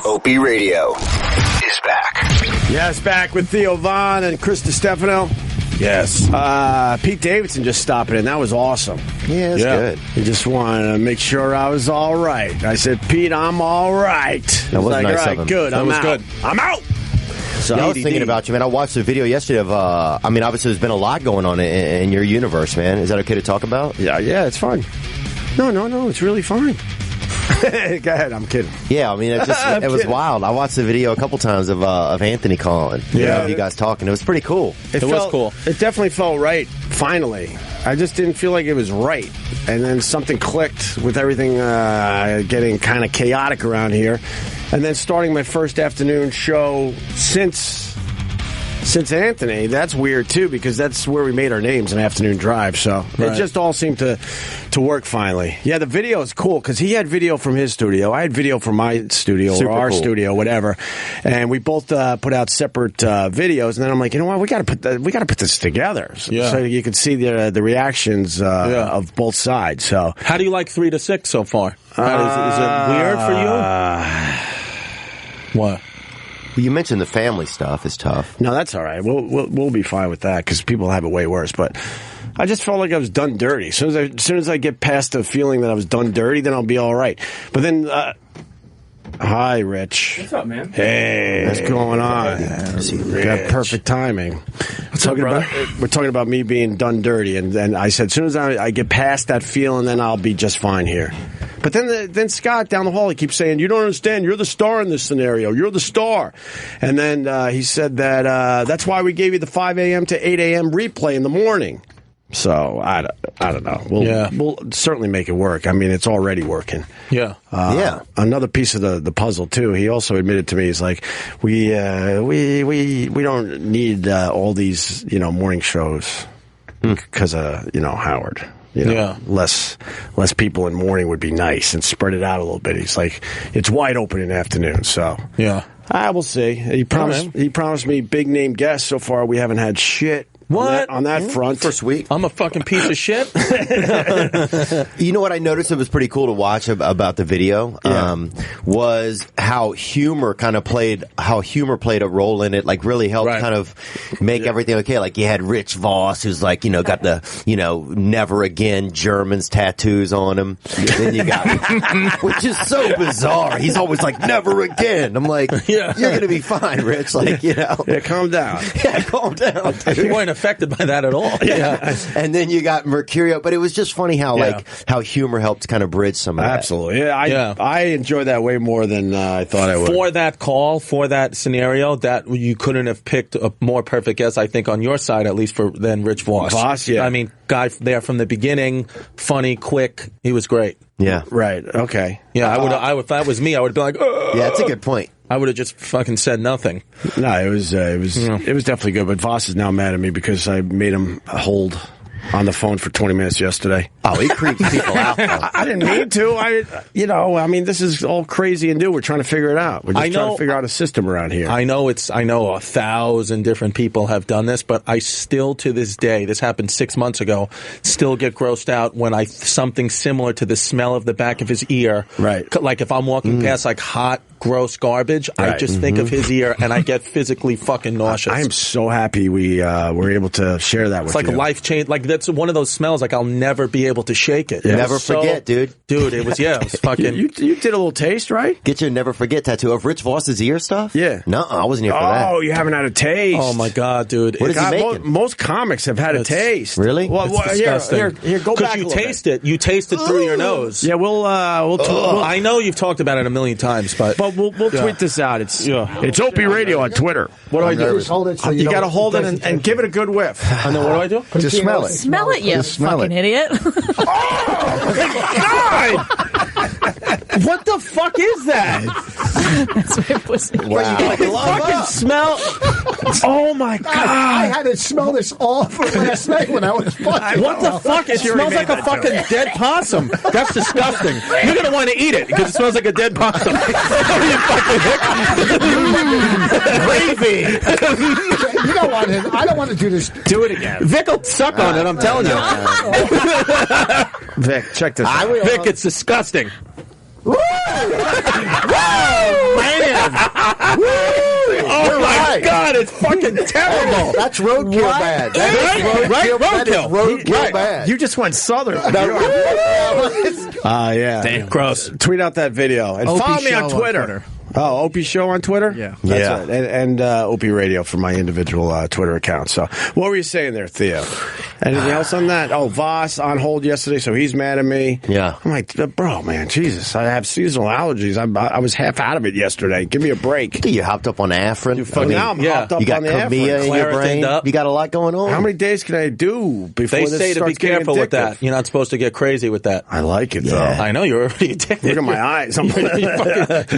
Opie Radio is back. Yes, back with Theo Von and Chris Distefano. Yes. Pete Davidson just stopping in. That was awesome. Yeah, that's good. He just wanted to make sure I was all right. I said, Pete, I'm all right. That was like, nice all right, of him. good. I'm out. Good. I'm out. So I was thinking about you, man. I watched the video yesterday of, obviously there's been a lot going on in your universe, man. Is that okay to talk about? Yeah, it's fine. No, it's really fine. Go ahead, I'm kidding. Yeah, I mean, it was wild. I watched the video a couple times of Anthony calling. Yeah. You guys talking. It was pretty cool. It was cool. It definitely felt right, finally. I just didn't feel like it was right. And then something clicked with everything getting kind of chaotic around here. And then starting my first afternoon show since Anthony, that's weird too, because that's where we made our names, an afternoon drive. So It just all seemed to work finally. Yeah, the video is cool because he had video from his studio. I had video from my studio or our studio, whatever. And we both put out separate videos. And then I'm like, you know what? We got to put this together so you can see the reactions of both sides. So how do you like 3 to 6 so far? Is it weird for you? What? You mentioned the family stuff is tough. No, that's all right. We'll be fine with that because people have it way worse. But I just felt like I was done dirty. As soon as I get past the feeling that I was done dirty, then I'll be all right. But then, hi, Rich. What's up, man? Hey, what's going on? Got perfect timing. We're talking about me being done dirty, and then I said, as soon as I get past that feeling, then I'll be just fine here. But then Scott down the hall, he keeps saying, you don't understand, you're the star in this scenario. You're the star. And then he said that that's why we gave you the 5 a.m. to 8 a.m. replay in the morning. So I don't know. We'll certainly make it work. I mean, it's already working. Yeah. Another piece of the puzzle too. He also admitted to me, he's like, we don't need all these morning shows because of Howard. Less people in morning would be nice and spread it out a little bit. He's like, it's wide open in the afternoon. So we'll see. He promised me big name guests. So far, we haven't had shit. What? On that front. First week. I'm a fucking piece of shit. You know what I noticed it was pretty cool to watch about the video? Was how humor played a role in it, like really helped kind of make everything okay. Like you had Rich Voss, who's like, got the, never again Germans tattoos on him. Then you got, which is so bizarre. He's always like, never again. I'm like, you're going to be fine, Rich. Like, Yeah, calm down. Yeah, calm down. Dude. You weren't affected by that at all. Yeah. And then you got Mercurio, but it was just funny how how humor helped kind of bridge some of that. Absolutely. I enjoyed that way more than I thought I would. For that call, for that scenario, that you couldn't have picked a more perfect guest, I think, on your side, at least than Rich Voss. I mean, guy there from the beginning, funny, quick. He was great. Yeah. Right. Okay. Yeah, if that was me, I would have been like, yeah, that's a good point. I would have just fucking said nothing. No, it was definitely good. But Voss is now mad at me because I made him hold on the phone for 20 minutes yesterday. Oh, he creeps people out. I didn't mean to. I mean, this is all crazy and new. We're trying to figure it out. We're just trying to figure out a system around here. I know 1,000 different people have done this, but I still, to this day, this happened 6 months ago, still get grossed out when something similar to the smell of the back of his ear. Right. Like if I'm walking past like hot, gross garbage, I just think of his ear and I get physically fucking nauseous. I am so happy we were able to share that with you. It's like a life change. Like that's one of those smells. Like I'll never be able to shake it. Yeah. Never forget, dude. Dude, it was fucking. You did a little taste, right? Get your never forget tattoo of Rich Voss's ear stuff. Yeah. No, I wasn't here for that. Oh, you haven't had a taste. Oh my god, dude! What is he making? Most comics have had a taste. Really? Well, here, go back. Because you taste it. You taste it through your nose. Yeah, we'll I know you've talked about it a million times, but we'll tweet this out. It's Opie Radio on Twitter. What do I do? Hold it you got to hold it and give it a good whiff. And then what do I do? Just smell it. Smell it, you fucking idiot. God! What the fuck is that? That's my pussy. Wow. Fucking smell. Oh my god! I had to smell this all for last night when I was fucking. What the fuck? It smells like a fucking dead possum. That's disgusting. You're gonna want to eat it because it smells like a dead possum. You fucking Gravy. You don't want to. I don't want to do this. Do it again. Vic will suck on it. I'm telling you. Vic, check this out. Vic, it's disgusting. Woo! Man! God, it's fucking terrible. That's roadkill bad. That is roadkill bad. You just went southern. Yeah. Damn. Gross. Tweet out that video. And follow me on Twitter. Oh, Opie Show on Twitter? Yeah. That's right. And Opie Radio for my individual Twitter account. So what were you saying there, Theo? Anything else on that? Oh, Voss on hold yesterday, so he's mad at me. Yeah. I'm like, bro, man, Jesus, I have seasonal allergies. I was half out of it yesterday. Give me a break. You hopped up on Afrin. Now I'm hopped up you got on the Camilla Afrin. in your brain. You got a lot going on. How many days can I do before They this say to be starts getting careful with addictive? that. You're not supposed to get crazy with that. I like it, though. I know, you're already addicted. Look at my eyes. You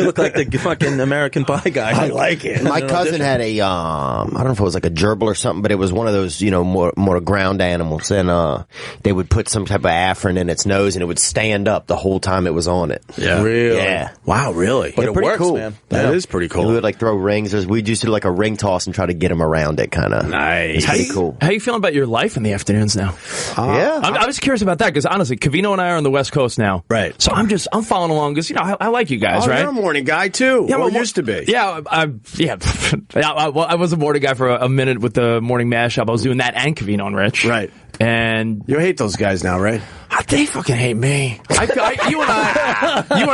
look like the fucking American Pie guy. I like it. My cousin had a, I don't know if it was like a gerbil or something, but it was one of those, more ground animals. And they would put some type of Afrin in its nose and it would stand up the whole time it was on it. Yeah. Really? Yeah. Wow, really? But it pretty works, cool. man. That is pretty cool. We would like throw rings. We'd used to do like a ring toss and try to get them around it, kind of. Nice. It's pretty cool. How you feeling about your life in the afternoons now? Yeah. I was curious about that because honestly, Covino and I are on the West Coast now. Right. So I'm following along because, I like you guys, right? You're a morning guy, too. Yeah, Well, well, used to be. Yeah, I was a morning guy for a minute with the morning mashup. I was doing that and Covino and Rich. Right. And You hate those guys now, right? they fucking hate me. You and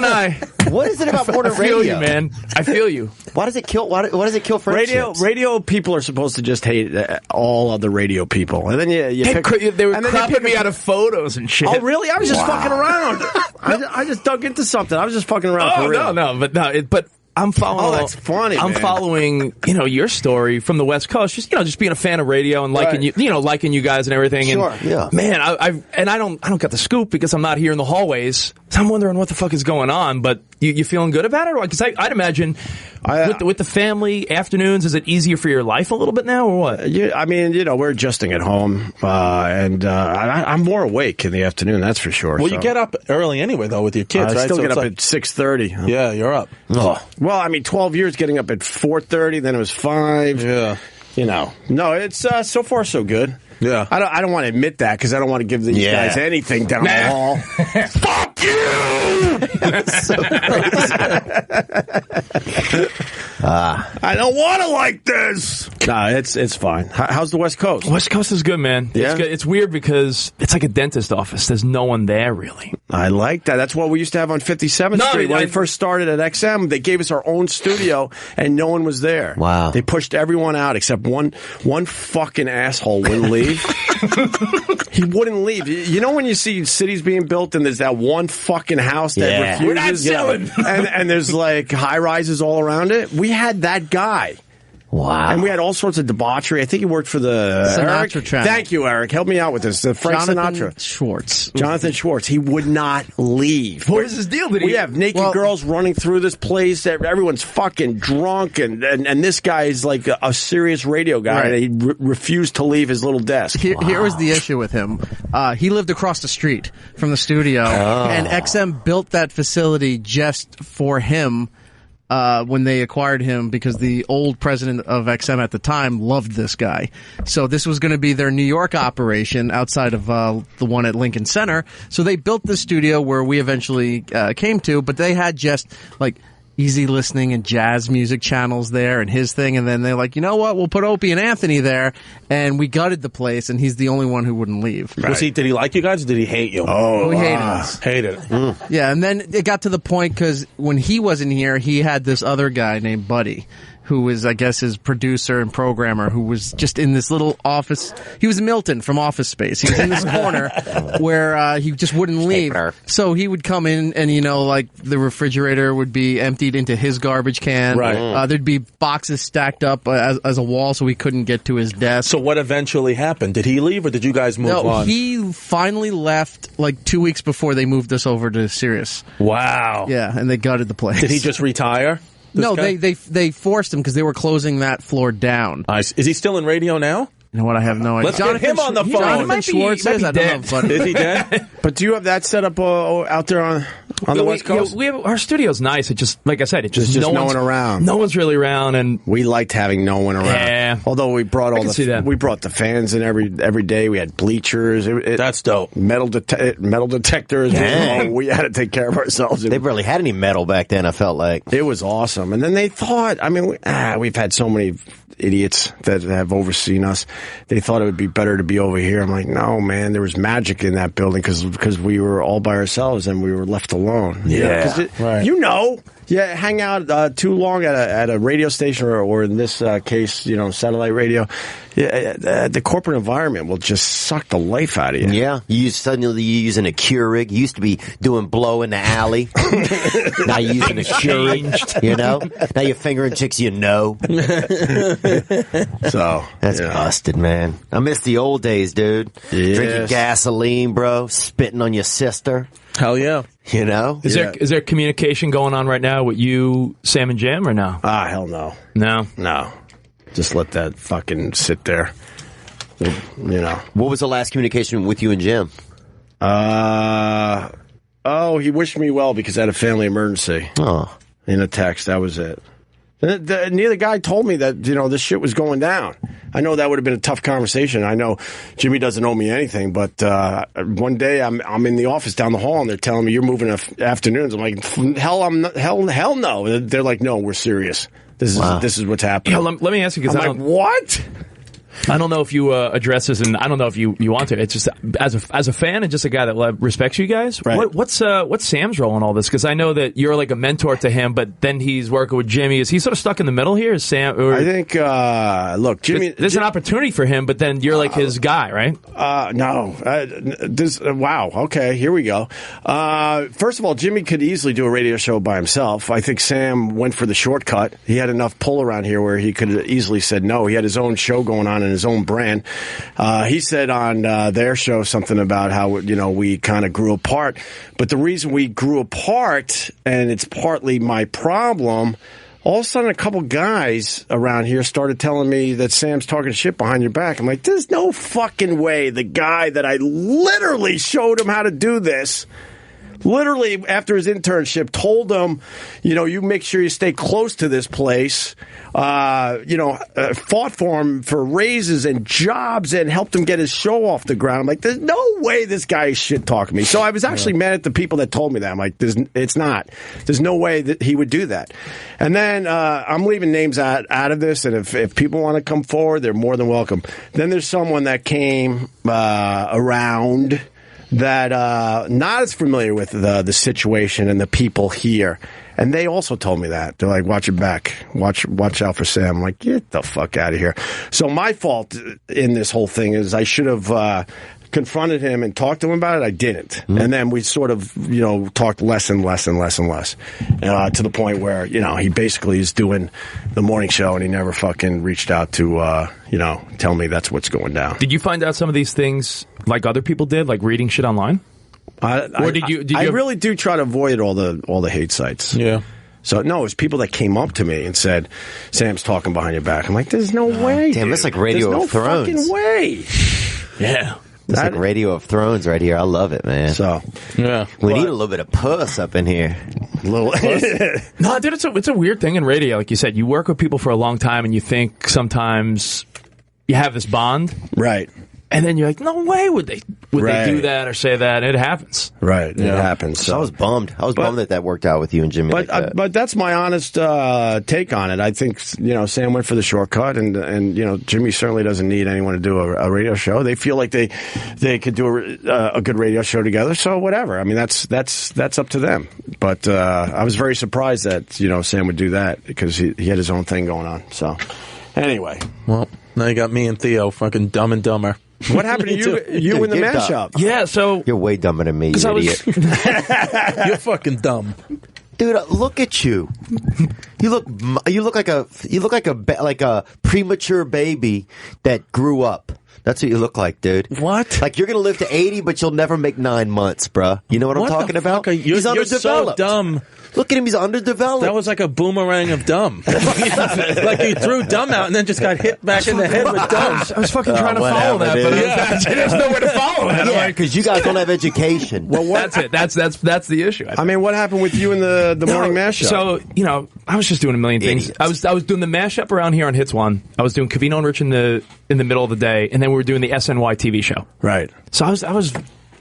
I. What is it about morning I feel radio? you, man. I feel you. Why does it kill? Why does it kill friendships? Radio people are supposed to just hate all other radio people, and then you pick. They were and then you cropping pick me out of photos and shit. Oh, really? I was just fucking around. I just dug into something. I was just fucking around for real. But I'm following. Oh, that's funny. I'm man. following, your story from the West Coast. Just being a fan of radio and liking liking you guys and everything. Sure. And Yeah. man, I don't get the scoop because I'm not here in the hallways. So I'm wondering what the fuck is going on. But you feeling good about it? Because I'd imagine with the family afternoons, is it easier for your life a little bit now or what? I mean, we're adjusting at home, and I'm more awake in the afternoon. That's for sure. Well, you get up early anyway, though, with your kids, right? I still So get it's up like- at 6:30. Yeah, you're up. Oh. Well, I mean, 12 years getting up at 4:30, then it was 5. Yeah. No, it's so far so good. Yeah. I don't want to admit that because I don't want to give these guys anything down the hall. Fuck you! That's so crazy. I don't want to like this. No, it's fine. How's the West Coast? West Coast is good, man. Yeah? It's good. It's weird because it's like a dentist office. There's no one there really. I like that. That's what we used to have on 57th Street. When I first started at XM, they gave us our own studio, and no one was there. Wow. They pushed everyone out except one fucking asshole wouldn't leave. He wouldn't leave. You know when you see cities being built and there's that one fucking house that refuses? We're not selling. and there's like high-rises all around it? We had that guy. Wow. And we had all sorts of debauchery. I think he worked for the Sinatra Eric? channel. Thank you, Eric. Help me out with this. The Frank Sinatra. Schwarz. Jonathan Schwarz. He would not leave. What was his deal? We have naked girls running through this place. Everyone's fucking drunk, and this guy is like a serious radio guy. Right. And he refused to leave his little desk. Here was the issue with him. He lived across the street from the studio, and XM built that facility just for him. When they acquired him, because the old president of XM at the time loved this guy. So this was going to be their New York operation outside of the one at Lincoln Center. So they built the studio where we eventually came to, but they had just like easy listening and jazz music channels there and his thing. And then they're like, you know what? We'll put Opie and Anthony there. And we gutted the place, and he's the only one who wouldn't leave. Right. Did he like you guys or did he hate you? Oh, he hated us. Hated it. Yeah, and then it got to the point because when he wasn't here, he had this other guy named Buddy, who was, I guess, his producer and programmer, who was just in this little office. He was Milton from Office Space. He was in this corner where he just wouldn't leave. So he would come in and, like the refrigerator would be emptied into his garbage can. Right. There'd be boxes stacked up as a wall so he couldn't get to his desk. So what eventually happened? Did he leave or did you guys move on? He finally left like 2 weeks before they moved us over to Sirius. Wow. Yeah, and they gutted the place. Did he just retire? No, they forced him because they were closing that floor down. Is he still in radio now? You know what? I have no idea. Let's get him on the phone. Jonathan Schwarz is. I don't know, but Is he dead? But do you have that set up out there on the West Coast? We have, our studio's nice. It just, like I said, There's just no one around. No one's really around, and we liked having no one around. Yeah, Yeah. Although we brought we brought the fans in every day. We had bleachers. That's dope. Metal detectors. We had to take care of ourselves. They barely had any metal back then, I felt like. It was awesome. And then they thought, I mean, we've had so many idiots that have overseen us. They thought it would be better to be over here. I'm like, no, man, there was magic in that building because we were all by ourselves and we were left alone. Yeah. Right. You know, hang out too long at a radio station or in this case, you know, satellite radio. The corporate environment will just suck the life out of you. Yeah. Suddenly you're using a Keurig. You used to be doing blow in the alley. Now you're using a Keurig, you know? Now you're fingering chicks you know. So that's busted, man. I miss the old days, dude. Yes. Drinking gasoline, bro. Spitting on your sister. Hell yeah. You know? Is there communication going on right now with you, Sam and Jim, or no? Hell no. No? Just let that fucking sit there. You know. What was the last communication with you and Jim? He wished me well because I had a family emergency. Oh. In a text, that was it. Neither guy told me that, you know, this shit was going down. I know that would have been a tough conversation. I know Jimmy doesn't owe me anything, but one day I'm in the office down the hall and they're telling me you're moving afternoons. I'm like, hell no. They're like, no, we're serious. This is what's happening. Yeah, let me ask you because I'm like, what? I don't know if you address this, and I don't know if you want to. It's just as a fan and just a guy that respects you guys. Right. What's Sam's role in all this? Because I know that you're like a mentor to him, but then he's working with Jimmy. Is he sort of stuck in the middle here? Is Sam? I think. Look, Jimmy. There's an opportunity for him, but then you're like his guy, right? No. Wow. Okay. Here we go. First of all, Jimmy could easily do a radio show by himself. I think Sam went for the shortcut. He had enough pull around here where he could have easily said no. He had his own show going on in his own brand. He said on their show something about how, you know, we kind of grew apart. But the reason we grew apart, and it's partly my problem, all of a sudden a couple guys around here started telling me that Sam's talking shit behind your back. I'm like, there's no fucking way the guy that I literally showed him how to do this, literally after his internship, told him, you know, you make sure you stay close to this place, fought for him for raises and jobs and helped him get his show off the ground. I'm like, there's no way this guy is shit talking me. So I was actually mad at the people that told me that. I'm like, it's not. There's no way that he would do that. And then I'm leaving names out of this, and if people want to come forward, they're more than welcome. Then there's someone that came around that not as familiar with the situation and the people here. And they also told me that. They're like, watch your back. Watch out for Sam. I'm like, get the fuck out of here. So my fault in this whole thing is I should have confronted him and talked to him about it. I didn't. Mm-hmm. And then we sort of, you know, talked less and less and less and less to the point where, you know, he basically is doing the morning show and he never fucking reached out to, tell me that's what's going down. Did you find out some of these things like other people did, like reading shit online? I really do try to avoid all the hate sites. Yeah. So, no, it's people that came up to me and said, Sam's talking behind your back. I'm like, there's no way, damn, dude. that's like Radio of Thrones. There's no fucking way. Yeah. It's like Radio of Thrones right here. I love it, man. So, yeah. We need a little bit of puss up in here. No, dude, it's a weird thing in radio. Like you said, you work with people for a long time and you think sometimes you have this bond. Right. And then you're like, no way would they do that or say that. It happens. Right. It happens. So I was bummed. Bummed that worked out with you and Jimmy. But that's my honest take on it. I think, you know, Sam went for the shortcut, and you know, Jimmy certainly doesn't need anyone to do a radio show. They feel like they could do a good radio show together. So whatever. I mean, that's up to them. But I was very surprised that, you know, Sam would do that because he had his own thing going on. So anyway, well, now you got me and Theo fucking Dumb and Dumber. What happened to you in the mashup? Yeah, so you're way dumber than me, you idiot. You're fucking dumb, dude. Look at you. You look like a premature baby that grew up. That's what you look like, dude. What? Like you're gonna live to 80, but you'll never make 9 months, bruh. You know what I'm talking about? He's underdeveloped. So dumb. Look at him, he's underdeveloped. That was like a boomerang of dumb. Like you threw dumb out and then just got hit back in the head with dumb. I was fucking trying to follow that, but there's nowhere to follow it. Yeah, because you guys don't have education. Well, that's it. That's the issue. I mean, what happened with you in the morning mashup? So, I was just doing a million things. I was doing the mashup around here on Hits One. I was doing Covino and Rich in the middle of the day, and then we were doing the SNY TV show. Right. So I was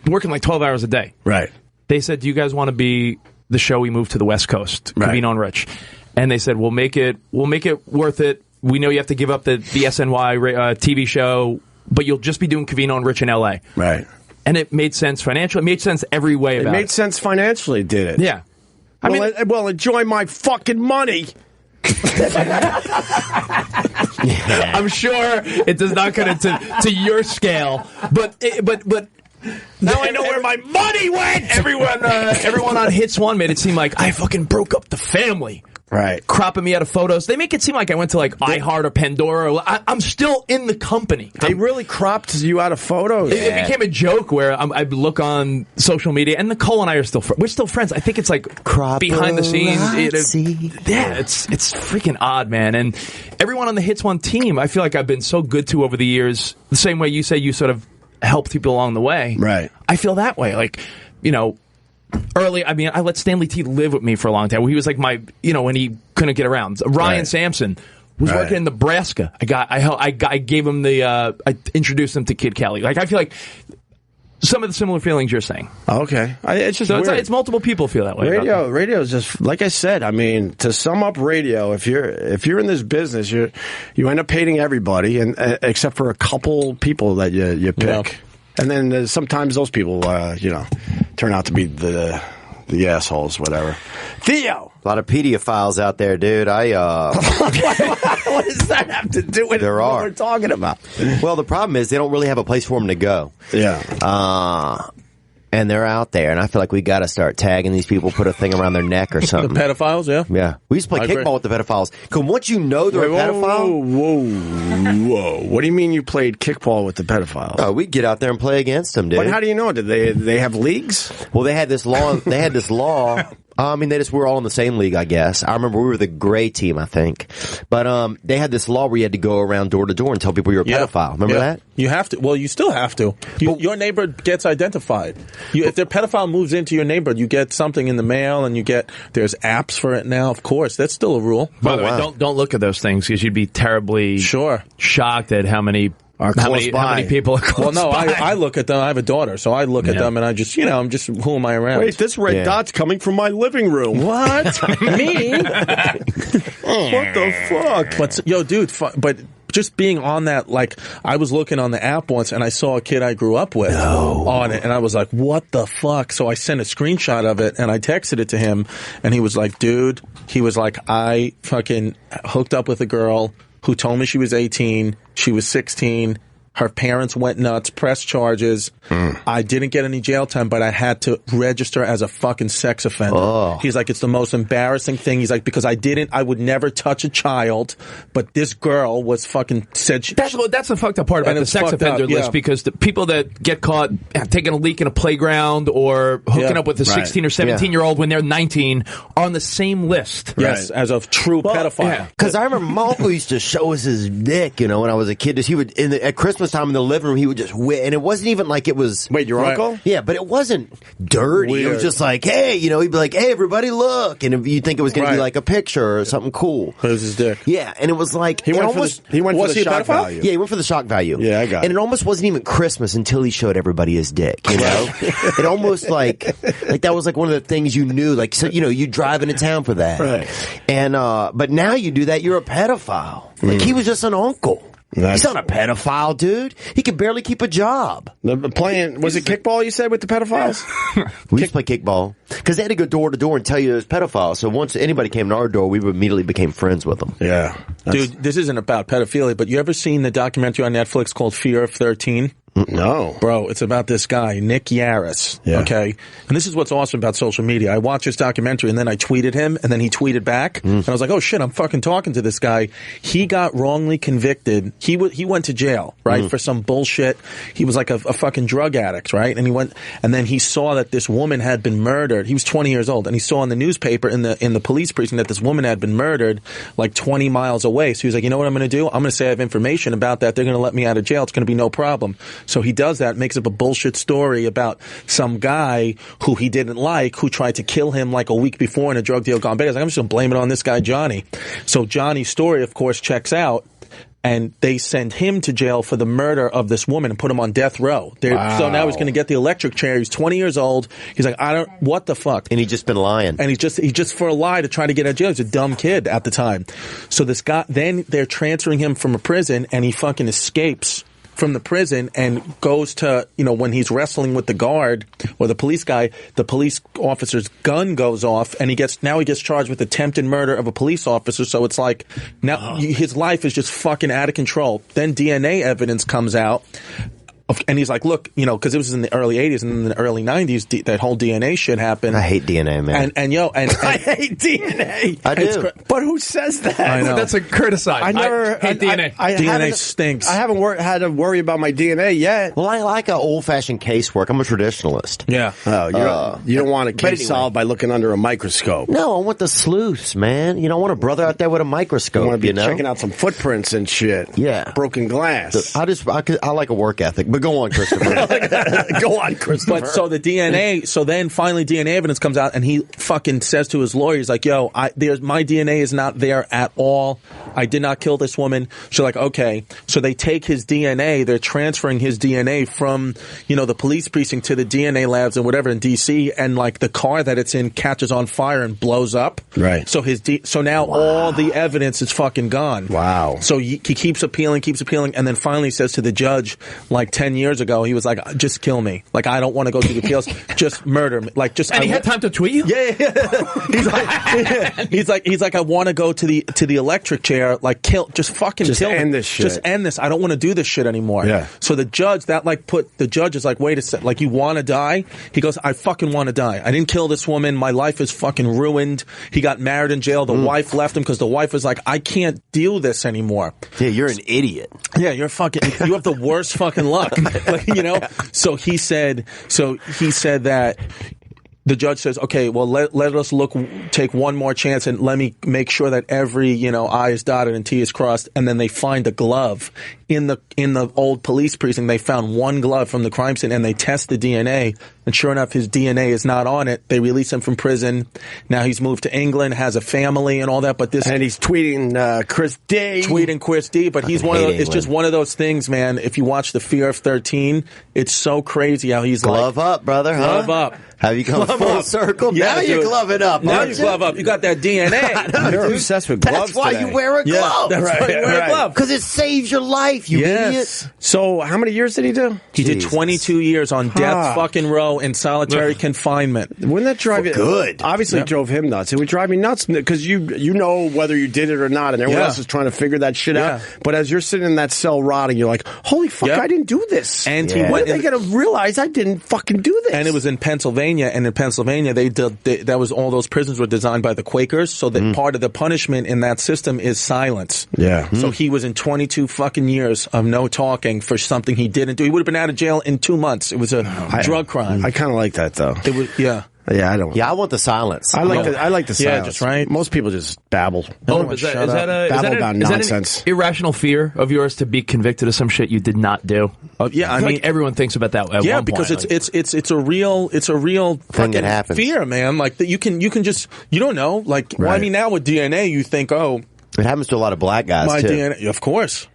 working like 12 hours a day. Right. They said, "Do you guys want to be the show we moved to the West Coast, Covino and Rich?" And they said, "We'll make it worth it. We know you have to give up the SNY TV show, but you'll just be doing Covino and Rich in LA." Right. And it made sense financially. It made sense every way about it. It made sense financially, did it? Yeah. Well, enjoy my fucking money. I'm sure it does not cut into your scale, but now I know where my money went. Everyone on Hits One made it seem like I fucking broke up the family. Right. Cropping me out of photos. They make it seem like I went to like iHeart or Pandora. I'm still in the company. They really cropped you out of photos. It became a joke where I look on social media, and Nicole and I are we're still friends. I think it's like behind the scenes. It's freaking odd, man. And everyone on the Hits One team, I feel like I've been so good to over the years. The same way you say you sort of helped people along the way. Right. I feel that way. Like, early, I let Stanley T live with me for a long time. He was like my, when he couldn't get around. Ryan Sampson was working in Nebraska. I gave him I introduced him to Kid Kelly. Like, I feel like some of the similar feelings you're saying. Okay. It's just weird. It's multiple people feel that way. Radio is just, like I said, to sum up radio, if you're in this business, you end up hating everybody, and except for a couple people that you pick. Yeah. And then sometimes those people, turn out to be the assholes, whatever. Theo! A lot of pedophiles out there, dude. What does that have to do with what we're talking about? Well, the problem is they don't really have a place for them to go. Yeah. And they're out there, and I feel like we got to start tagging these people, put a thing around their neck or something. The pedophiles, yeah? Yeah. We used to play kickball with the pedophiles. Because once you know they're a pedophile... Whoa. What do you mean you played kickball with the pedophiles? Oh, we'd get out there and play against them, dude. But how do you know? Did they have leagues? Well, they had this law. They just were all in the same league, I guess. I remember we were the gray team, I think. But they had this law where you had to go around door to door and tell people you're a pedophile. Remember that? You have to. Well, you still have to. Your neighbor gets identified. If their pedophile moves into your neighborhood, you get something in the mail, and there's apps for it now. Of course, that's still a rule. By the way, don't look at those things because you'd be terribly shocked at how many people are close by. I look at them. I have a daughter, so I look at them, and I just, who am I around? Wait, this red dot's coming from my living room. What? Me? What the fuck? But, dude, but just being on that, like, I was looking on the app once, and I saw a kid I grew up with on it, and I was like, what the fuck? So I sent a screenshot of it, and I texted it to him, and he was like, dude, I fucking hooked up with a girl who told me she was 18, she was 16, her parents went nuts, pressed charges. I didn't get any jail time, but I had to register as a fucking sex offender. Oh. He's like, it's the most embarrassing thing. He's like, because I would never touch a child, but this girl was fucking said she... That's the fucked up part about the sex offender list, because the people that get caught taking a leak in a playground or hooking up with a 16 or 17-year-old when they're 19 are on the same list. Yes, as a true pedophile. Because I remember my uncle used to show us his dick, when I was a kid. He would, at Christmas time in the living room, he would just and it wasn't even like it was... Wait, your uncle? Yeah, but it wasn't dirty. Weird. It was just like, hey, he'd be like, hey, everybody look. And you'd think it was going to be like a picture or something cool. It was his dick. Yeah, and it was like... He went for the shock value. Yeah, he went for the shock value. Yeah, I got it. And it almost wasn't even Christmas until he showed everybody his dick, It almost like that was like one of the things you knew, like, so, you drive into town for that. Right. And, but now you do that, you're a pedophile. Like, he was just an uncle. He's not a pedophile, dude. He can barely keep a job. Was it kickball you said with the pedophiles? We used to play kickball because they had to go door to door and tell you there's pedophiles. So once anybody came to our door, we immediately became friends with them. Yeah. Dude, this isn't about pedophilia, but you ever seen the documentary on Netflix called Fear of 13? No. Bro, it's about this guy, Nick Yaris. Yeah. Okay? And this is what's awesome about social media. I watched this documentary and then I tweeted him and then he tweeted back. And I was like, oh shit, I'm fucking talking to this guy. He got wrongly convicted. He went to jail, right? For some bullshit. He was like a fucking drug addict, right? And he went, and then he saw that this woman had been murdered. He was 20 years old and he saw in the newspaper in the police precinct that this woman had been murdered like 20 miles away. So he was like, you know what I'm going to do? I'm going to say I have information about that. They're going to let me out of jail. It's going to be no problem. So he does that, makes up a bullshit story about some guy who he didn't like, who tried to kill him like a week before in a drug deal gone bad. He's like, I'm just going to blame it on this guy, Johnny. So Johnny's story, of course, checks out. And they send him to jail for the murder of this woman and put him on death row. Wow. So now he's going to get the electric chair. He's 20 years old. He's like, what the fuck? And he's just been lying. And he just for a lie to try to get out of jail. He's a dumb kid at the time. So this guy, then they're transferring him from a prison and he fucking escapes from the prison and goes to, when he's wrestling with the guard or the police guy, the police officer's gun goes off and he gets charged with attempted murder of a police officer. So it's like now his life is just fucking out of control. Then DNA evidence comes out. And he's like, look, because it was in the early 80s and in the early 90s, that whole DNA shit happened. I hate DNA, man. And I hate DNA. I do. But who says that? I know. That's a criticize. I never hate DNA. DNA stinks. I haven't had to worry about my DNA yet. Well, I like an old-fashioned casework. I'm a traditionalist. Yeah. Oh, you don't want a case solved by looking under a microscope. No, I want the sleuths, man. I want a brother out there with a microscope. I want to be checking out some footprints and shit. Yeah. Broken glass. I like a work ethic. But go on, Christopher. Go on, Christopher. But so the DNA, so then finally DNA evidence comes out and he fucking says to his lawyer, he's like, yo, my DNA is not there at all. I did not kill this woman. So like, okay. So they take his DNA, they're transferring his DNA from, the police precinct to the DNA labs and whatever in DC, and like the car that it's in catches on fire and blows up. Right. So so now all the evidence is fucking gone. Wow. So he keeps appealing, and then finally says to the judge, like 10 years ago, he was like, just kill me. Like, I don't want to go through the appeals. Just murder me. Like, just. And he had time to tweet you? Yeah. He's like, I want to go to the electric chair. Like, just fucking just kill me. End this shit. Just end this. I don't want to do this shit anymore. Yeah. So the judge is like, wait a second. Like, you want to die? He goes, I fucking want to die. I didn't kill this woman. My life is fucking ruined. He got married in jail. The wife left him because the wife was like, I can't do this anymore. Yeah, you're an idiot. Yeah, you have the worst fucking luck. So he said that the judge says, okay, well, let us take one more chance and let me make sure that every, I is dotted and T is crossed. And then they find a glove in the old police precinct. They found one glove from the crime scene and they test the DNA. And sure enough, his DNA is not on it. They release him from prison. Now he's moved to England, has a family and all that. And he's tweeting Chris D. But he's one of those, it's just one of those things, man. If you watch The Fear of 13, it's so crazy how he's glove up, brother. Glove up. Have you come full circle? Yeah, now you glove it up. Now you glove up. You got that DNA. You're obsessed with gloves. That's why today. you wear a glove. Yeah, that's why you wear a glove. Because it saves your life, you idiot. So how many years did he do? He did 22 years on death fucking row in solitary confinement. Wouldn't that drive you good? Obviously, it drove him nuts. It would drive me nuts because you know whether you did it or not, and everyone else is trying to figure that shit out. But as you're sitting in that cell rotting, you're like, holy fuck, I didn't do this. And when are they going to realize I didn't fucking do this? And it was in Pennsylvania, and in Pennsylvania, that was all those prisons were designed by the Quakers, so that part of the punishment in that system is silence. Yeah. So he was in 22 fucking years of no talking for something he didn't do. He would have been out of jail in 2 months. It was a drug crime. I kind of like that though. It was, yeah. Yeah, I don't. Yeah, I want the silence. I like the silence. Yeah, just right. Most people just babble. Babble about nonsense. An irrational fear of yours to be convicted of some shit you did not do? Yeah, I mean, like everyone thinks about that. At one because point. it's a real thing that happens. Fear, man. Like that you can just you don't know. Like well, I mean, now with DNA, you think, oh, it happens to a lot of black guys my too. DNA, of course.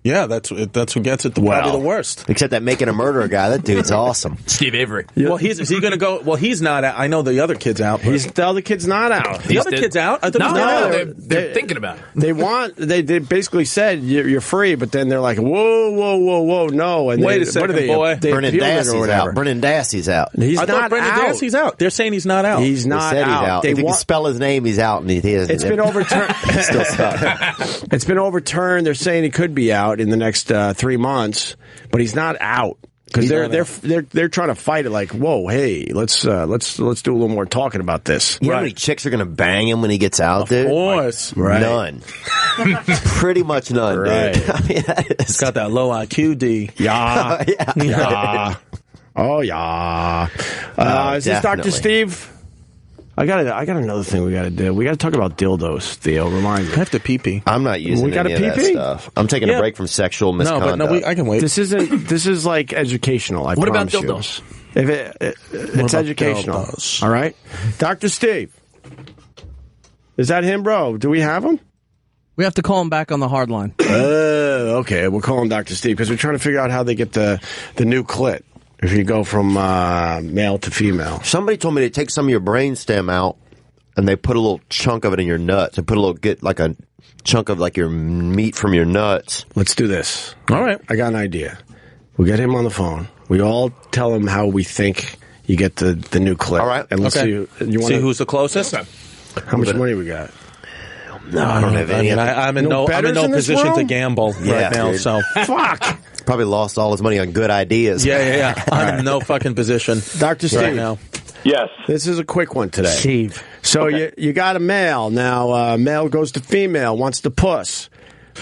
Yeah, that's what gets it. Probably the worst. Except that making a murderer guy, that dude's awesome. Steve Avery. Yeah. Well, is he going to go? Well, he's not out. I know the other kid's out. The other kid's not out. The other kid's out? They're thinking about it. They basically said you're free, but then they're like, whoa, no. And wait a second, boy. Brennan Dassey's out. Brennan Dassey's out. He's not Brennan out. Dassey's out. They're saying he's not out. He's not out. He's out. If you can spell his name, he's out. And he is. It's been overturned. Still stuck. It's been overturned. They're saying he could be out. out in the next 3 months, but he's not out. Because they're trying to fight it like, whoa, hey, let's do a little more talking about this. You know how many chicks are going to bang him when he gets out, dude? Of course. Right. None. Pretty much none, Right. dude. I mean, It's got that low IQ, D. Yeah. yeah. Oh, yeah. Is this Dr. Definitely. Steve? I got another thing we got to do. We got to talk about dildos, Theo. Remind me. I have to pee-pee. I'm not using We got any a of that pee-pee? stuff. I'm taking a break from sexual No, misconduct. but I can wait. This is like educational. What about promise you. dildos? If it's about educational. dildos? All right, Dr. Steve. Is that him, bro? Do we have him? We have to call him back on the hard line. Okay. We'll call him Dr. Steve because we're trying to figure out how they get the new clit. If you go from male to female. Somebody told me to take some of your brain stem out, and they put a little chunk of it in your nuts, and get like a chunk of like your meat from your nuts. Let's do this. All right. I got an idea. We get him on the phone. We all tell him how we think you get the new clit. All right. And let's Okay. see who's the closest? how much money we got. No, I don't have any. I'm in No no bettors in this position to world? gamble Yeah, right now. dude. So Fuck. Probably lost all his money on good ideas. yeah. I'm in no fucking position Dr. Steve. right now. Yes. This is a quick one today. Steve. So you got a male. Now, male goes to female, wants the puss,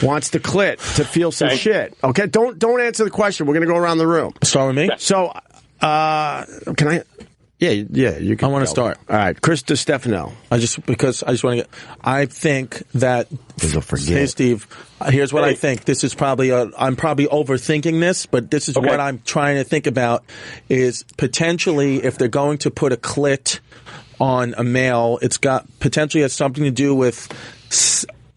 wants the clit to feel some Okay. shit. Okay, don't answer the question. We're going to go around the room. Start with me. So, can I? Yeah, you can. I wanna go. start. All right, Chris Distefano. I just want to get. I think that. He'll forget. Hey, Steve. Here's what I think. This is probably I'm probably overthinking this, but this is what I'm trying to think about. Is potentially if they're going to put a clit on a male, it's got potentially has something to do with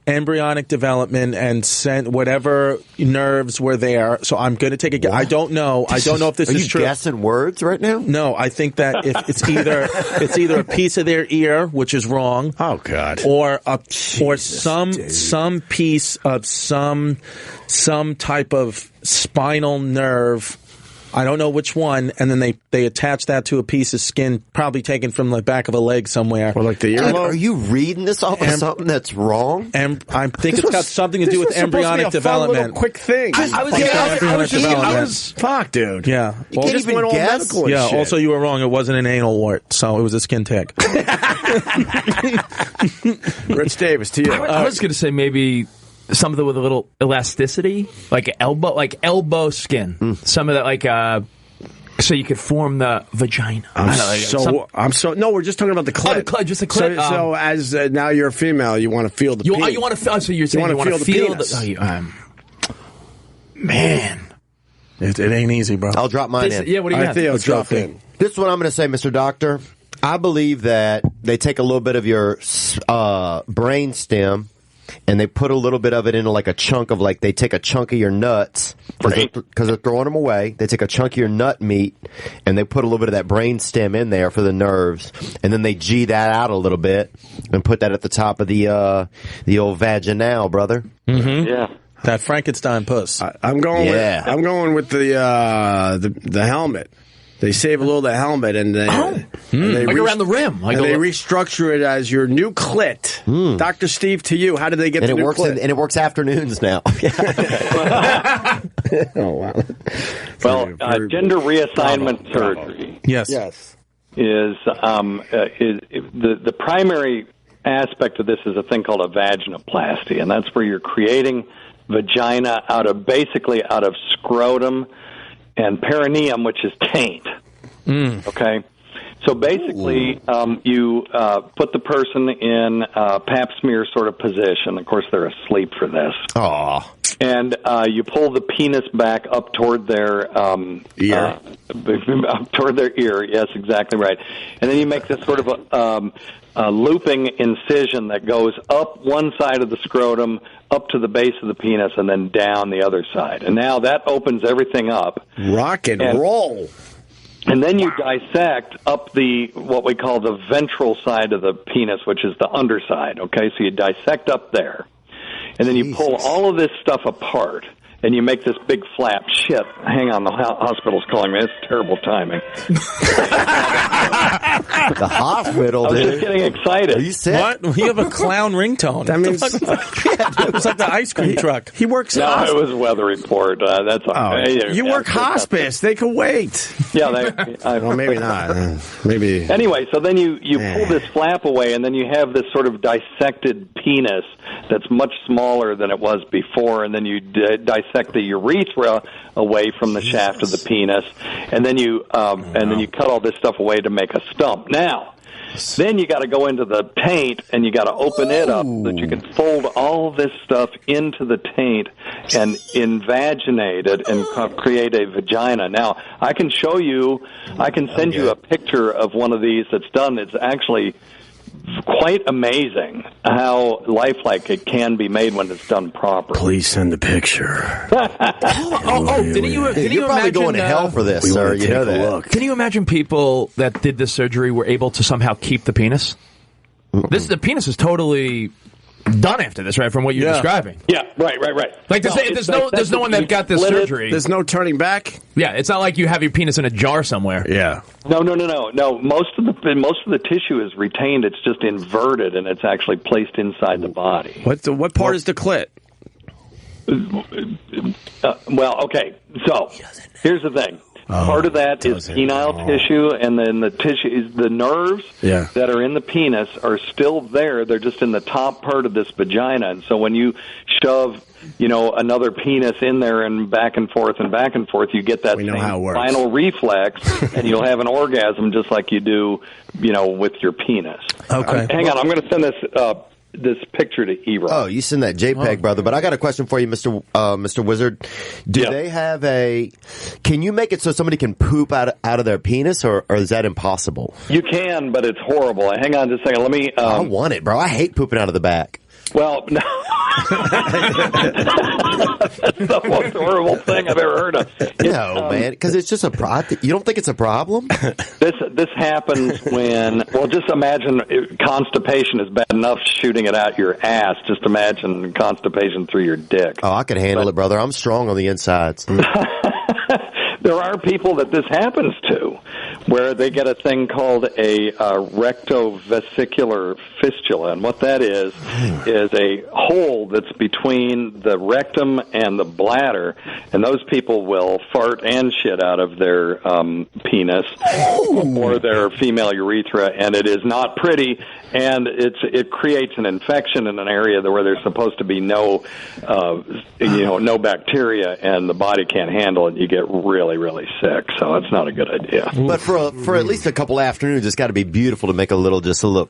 embryonic development and whatever nerves were there. So I'm going to take a guess. I don't know. I don't know if this Are is you true. guessing words right now? No, I think that if it's either a piece of their ear, which is wrong. Oh God. Or some piece of some type of spinal nerve. I don't know which one, and then they attach that to a piece of skin, probably taken from the back of a leg somewhere. Or like the Dude, earlobe. are you reading this off of something that's wrong? And I think it's got something to do with embryonic development. Quick thing. Fuck, dude. Yeah. You can't even went all guess? medical and Yeah. shit. Also, you were wrong. It wasn't an anal wart, so it was a skin tick. Rich Davis, to you. I was going to say maybe something with a little elasticity, like elbow skin. Some of that, so you could form the vagina. No, we're just talking about the clit. Oh, the clit, just the clit. So as now you're a female, you want to feel the penis. You want to feel? So you're saying you want to feel penis. Man, It ain't easy, bro. I'll drop mine in. Yeah, what do you All right, got? Theo, Let's drop drop in. This is what I'm going to say, Mr. Doctor. I believe that they take a little bit of your brain stem and they put a little bit of it into like a chunk of they take a chunk of your nuts because they're throwing them away. They take a chunk of your nut meat and they put a little bit of that brain stem in there for the nerves, and then they G that out a little bit and put that at the top of the old vaginal, brother. Mm-hmm. Yeah. That Frankenstein puss. I'm going. Yeah. I'm going with the helmet. They save a little of the helmet and they around the rim. And they restructure it as your new clit. Dr. Steve, to you, how did they get And the it new works clit? and it works afternoons now. Oh wow. Well, gender reassignment Bravo. surgery Yes. is the primary aspect of this is a thing called a vaginoplasty, and that's where you're creating vagina out of scrotum and perineum, which is taint. Okay? So basically, you put the person in a pap smear sort of position. Of course, they're asleep for this. Aw. And you pull the penis back up toward their Ear. up toward their ear. Yes, exactly right. And then you make this sort of a looping incision that goes up one side of the scrotum, up to the base of the penis, and then down the other side. And now that opens everything up. Rock and roll. And then you dissect up what we call the ventral side of the penis, which is the underside. Okay, so you dissect up there. And then you pull all of this stuff apart. and you make this big flap. Shit, hang on, the hospital's calling me. It's terrible timing. The hospital, I was dude. just getting excited. Are you sick? What? You have a clown ringtone. That means It's like the ice cream truck. he works. No, it was weather report. That's okay. You work hospice. They can wait. Yeah, Well, maybe not. Maybe. Anyway, so then you pull this flap away, and then you have this sort of dissected penis that's much smaller than it was before, and then you dissect the urethra away from the shaft of the penis, and then you cut all this stuff away to make a stump. Now, then you got to go into the taint, and you got to open it up so that you can fold all this stuff into the taint and invaginate it and create a vagina. Now, I can show you, I can send you a picture of one of these that's done. It's actually quite amazing how lifelike it can be made when it's done properly. Please send a picture. Didn't you You're probably imagine going to hell for this, sir. You know that. Can you imagine people that did this surgery were able to somehow keep the penis? The penis is totally done after this, right? From what you're describing. Yeah, right. Like there's no one that got this surgery. There's no turning back. Yeah, it's not like you have your penis in a jar somewhere. Yeah. No. Most of the tissue is retained. It's just inverted, and it's actually placed inside the body. What part is the clit? Well, okay. So here's the thing. Part of that is penile tissue, and then the tissue, the nerves that are in the penis are still there. They're just in the top part of this vagina, and so when you shove, another penis in there and back and forth, you get that same spinal reflex, and you'll have an orgasm just like you do, with your penis. Okay. Hang on, I'm going to send this picture to E-Rock. Oh, you send that JPEG, brother. But I got a question for you, Mr. Wizard. Do they have can you make it so somebody can poop out of their penis, or is that impossible? You can, but it's horrible. Hang on just a second. Let me... I want it, bro. I hate pooping out of the back. Well, no. That's the most horrible thing I've ever heard of. No, man, because it's just you don't think it's a problem? This happens when, just imagine constipation is bad enough shooting it out your ass. Just imagine constipation through your dick. Oh, I can handle it, brother. I'm strong on the insides. There are people that this happens to, where they get a thing called a rectovesicular fistula, and what that is a hole that's between the rectum and the bladder, and those people will fart and shit out of their penis or their female urethra, and it is not pretty, and it creates an infection in an area where there's supposed to be no bacteria, and the body can't handle it. You get really, really sick, so it's not a good idea. But for at least a couple afternoons, it's got to be beautiful to make a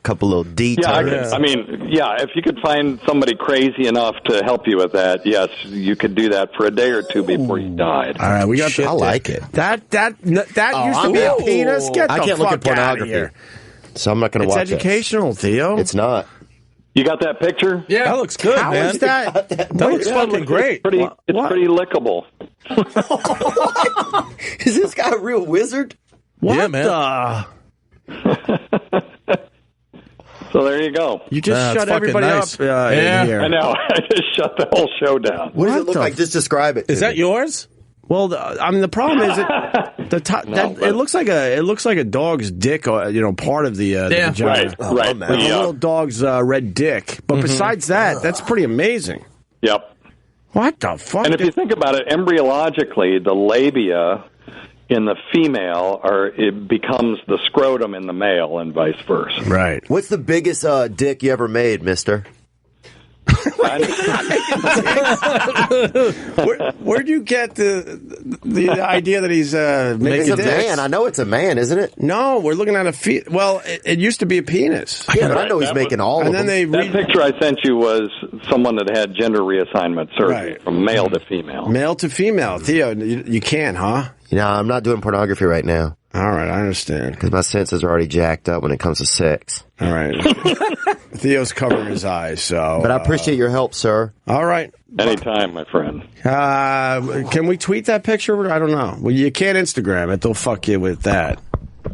couple little details. If you could find somebody crazy enough to help you with that, yes, you could do that for a day or two before you died. All right, we got. I like it. That used to be a penis. Get the I can't fuck look at pornography, here. So I'm not going to watch it. It's educational, Theo. It's not. You got that picture? Yeah, that looks good, How man. is that? That looks fucking great. It's pretty lickable. Is this guy a real wizard? What yeah, man. So there you go. You just shut everybody nice. up in here. I know. I just shut the whole show down. What does it look like? Just describe it. Is that yours? Well, the problem is it looks like a dog's dick, part of the vagina. Right. Like a little dog's red dick. But besides that, that's pretty amazing. Yep. What the fuck? And if you think about it, embryologically, the labia in the female it becomes the scrotum in the male, and vice versa. Right. What's the biggest dick you ever made, mister? Where'd you get the idea that he's making It's a man. I know it's a man, isn't it? No, we're looking at a Well, it used to be a penis. Yeah, but I know he's making all of them. That picture I sent you was someone that had gender reassignment surgery from male to female. Male to female. Theo, you can't, huh? I'm not doing pornography right now. All right, I understand. Because my senses are already jacked up when it comes to sex. All right. Theo's covering his eyes, so... But I appreciate your help, sir. All right. Anytime, my friend. Can we tweet that picture? I don't know. Well, you can't Instagram it. They'll fuck you with that.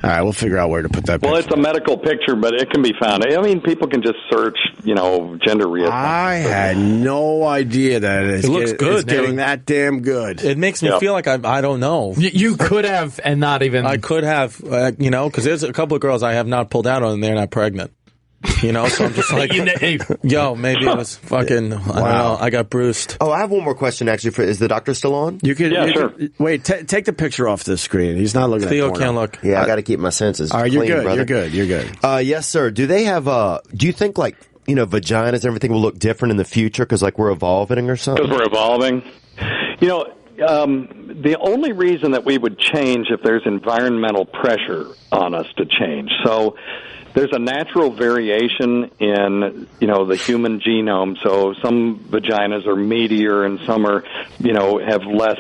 All right, we'll figure out where to put that picture. Well, it's a medical picture, but it can be found. I mean, people can just search, gender reassignment. I had no idea that it looks good. It's getting that damn good. It makes me feel like I don't know. You could have, and not even. I could have, because there's a couple of girls I have not pulled out on, and they're not pregnant. So I'm just like, yo, maybe it was fucking, I don't know, I got bruised. Oh, I have one more question, actually. Is the doctor still on? Sure. Wait, take the picture off the screen. He's not looking Theo at porno. can't look. Yeah, I got to keep my senses All right, clean, you're good, brother. you're good. Yes, sir. Do they have, do you think, vaginas and everything will look different in the future because, we're evolving or something? Because we're evolving. The only reason that we would change if there's environmental pressure on us to change. So there's a natural variation in, the human genome. So some vaginas are meatier and some are, have less.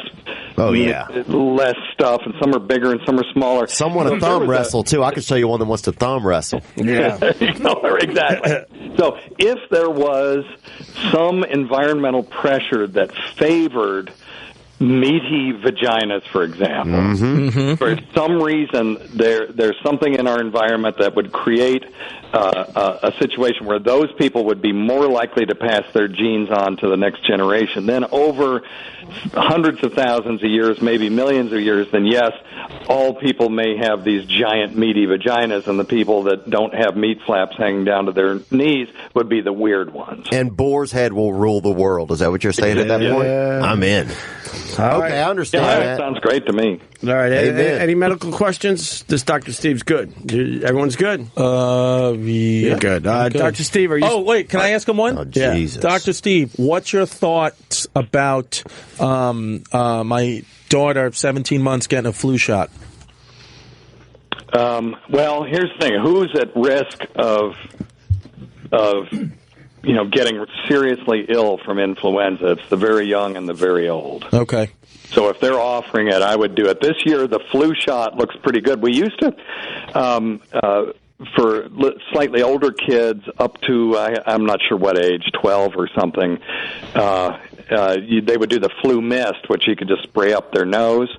Oh, yeah. Less stuff, and some are bigger and some are smaller. Some want to thumb wrestle, too. I could show you one that wants to thumb wrestle. Yeah. Exactly. So if there was some environmental pressure that favored meaty vaginas, for example, for some reason there's something in our environment that would create a situation where those people would be more likely to pass their genes on to the next generation. Then over hundreds of thousands of years, maybe millions of years, then yes, all people may have these giant meaty vaginas, and the people that don't have meat flaps hanging down to their knees would be the weird ones. And Boar's Head will rule the world. Is that what you're saying at that point? I'm in. Okay, I understand that. Sounds great to me. All right. Any medical questions? This Dr. Steve's good. Everyone's good? Yeah. Good. Dr. Steve, are you... Oh, wait, can I ask him one? Oh, Jesus. Dr. Steve, what's your thoughts about my daughter, 17 months, getting a flu shot? Well, here's the thing. Who's at risk of getting seriously ill from influenza? It's the very young and the very old. Okay. So if they're offering it, I would do it. This year, the flu shot looks pretty good. We used to, for slightly older kids up to, I'm not sure what age, 12 or something, they would do the flu mist, which you could just spray up their nose,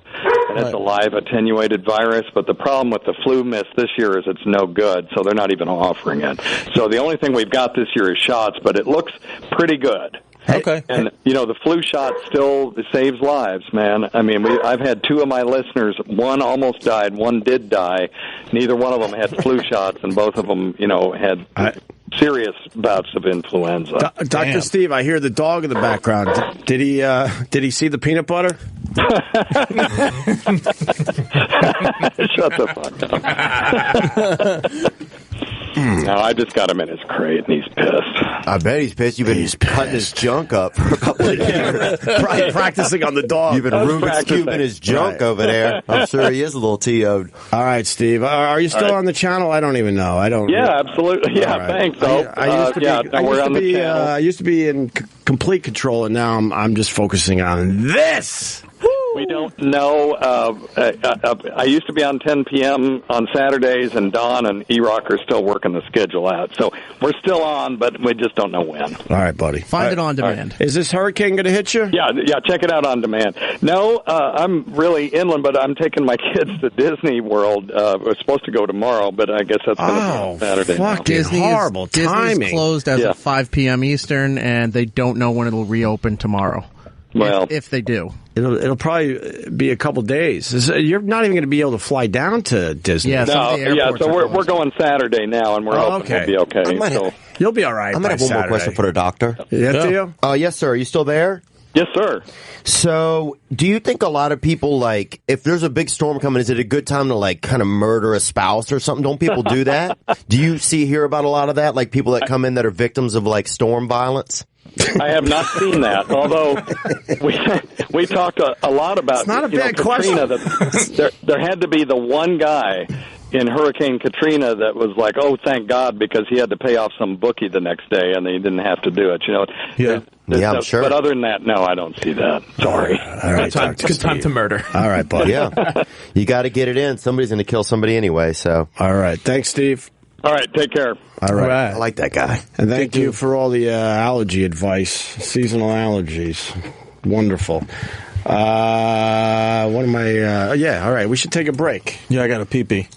and it's a live attenuated virus. But the problem with the flu mist this year is it's no good, so they're not even offering it. So the only thing we've got this year is shots, but it looks pretty good. Okay. And, the flu shot still saves lives, man. I mean, I've had two of my listeners, one almost died, one did die. Neither one of them had flu shots, and both of them, had serious bouts of influenza. Dr. Steve, I hear the dog in the background. Did he see the peanut butter? Shut the fuck up. No, I just got him in his crate, and he's pissed. I bet he's pissed. You've been cutting his junk up for a couple of years. Practicing on the dog. You've been Rubik's cubing his junk over there. I'm sure he is a little TO'd. All right, Steve. Are you still on the channel? I don't even know. Yeah, absolutely. Yeah, right. Thanks, though. I used to be in complete control, and now I'm just focusing on this. We don't know. I used to be on 10 p.m. on Saturdays, and Don and E-Rock are still working the schedule out. So we're still on, but we just don't know when. All right, buddy. Find it on demand. Right. Is this hurricane going to hit you? Yeah, check it out on demand. No, I'm really inland, but I'm taking my kids to Disney World. We're supposed to go tomorrow, but I guess that's going to be on Saturday. Fuck, Disney horrible timing. Disney's closed as of 5 p.m. Eastern, and they don't know when it'll reopen tomorrow. Well, if they do. It'll probably be a couple days. You're not even going to be able to fly down to Disney. Yeah, so we're going Saturday now, and we're hoping we'll be okay. You'll be all right. I'm going to have one more question for the doctor. Yeah, Theo? Yes, sir. Are you still there? Yes, sir. So, do you think a lot of people, if there's a big storm coming, is it a good time to, kind of murder a spouse or something? Don't people do that? Do you hear about a lot of that? Like people that come in that are victims of, storm violence? I have not seen that, although we talked a lot about it's not a bad Katrina. That there had to be the one guy in Hurricane Katrina that was like, oh, thank God, because he had to pay off some bookie the next day, and he didn't have to do it. Yeah, I'm sure. But other than that, no, I don't see that. Sorry. All right, good time to murder. All right, buddy. Yeah, you got to get it in. Somebody's going to kill somebody anyway. So, all right, thanks, Steve. All right, take care. All right. I like that guy. And thank you for all the allergy advice, seasonal allergies. Wonderful. What am I? All right, we should take a break. Yeah, I got a pee-pee.